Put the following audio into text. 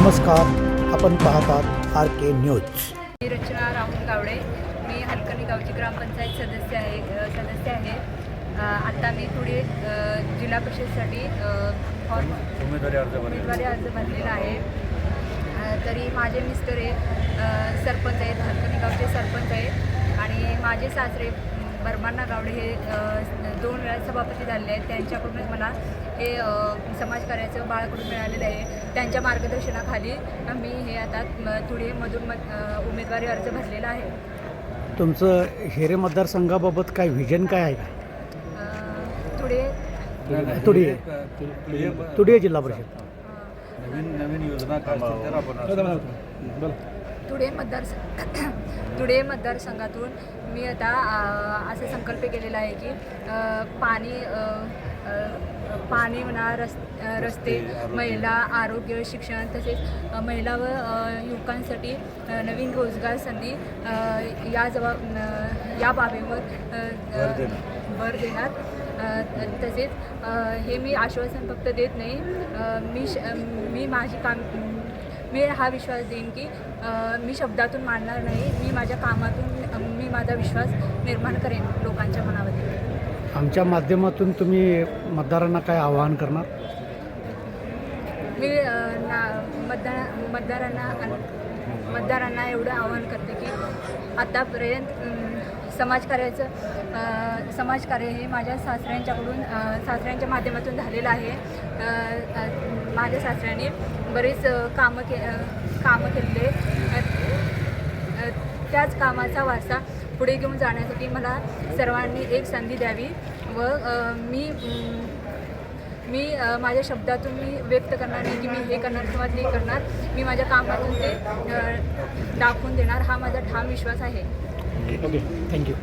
नमस्कार, आपण पाहतात RK न्यूज. मी रचना राहुल गावडे. मी हलकणी गावची ग्रामपंचायत सदस्य आहे. आता मी पुढे जिल्हा परिषदेसाठी उमेदवारी अर्ज भरलेला आहे. तरी माझे मिस्टर सरपंच आहेत, हलकणी गावचे सरपंच आहेत आणि माझे सासरे बर्मांना गावडे हे 2 वेळा सभापती झालेले आहेत. त्यांच्याकडूनच मला हे समाजकार्याचं बाळकडून मिळालेलं आहे. त्यांच्या मार्गदर्शनाखाली मी हे आता धुळेमधून उमेदवारी अर्ज भरलेला आहे. तुमचं हेरे मतदारसंघाबाबत काय व्हिजन काय आहे? तुडे जिल्हा परिषद नवीन योजना काय धुळे मतदारसंघातून मी आता असा संकल्प केलेला आहे की पाणी म्हणा, रस्ते, महिला, आरोग्य, शिक्षण तसेच महिला व युवकांसाठी नवीन रोजगार संधी या बाबीवर भर देणार. तसेच हे मी आश्वासन फक्त देत नाही, मी हा विश्वास देईन की मी शब्दातून मांडणार नाही. मी माझ्या कामातून मी माझा विश्वास निर्माण करेन लोकांच्या मनामध्ये. आमच्या माध्यमातून तुम्ही मतदारांना काय आवाहन करणार? मी मतदारांना एवढं आवाहन करते की आतापर्यंत समाजकार्य हे माझ्या सासऱ्यांच्या माध्यमातून झालेलं आहे. माझ्या सासऱ्याने बरेच कामं केलेले. त्याच कामाचा वारसा पुढे घेऊन जाण्यासाठी मला सर्वांनी एक संधी द्यावी व मी माझ्या शब्दातून मी व्यक्त करणार नाही की मी हे करणार किंवा ते करणार. मी माझ्या कामातून ते दाखवून देणार, हा माझा ठाम विश्वास आहे. Okay, thank you.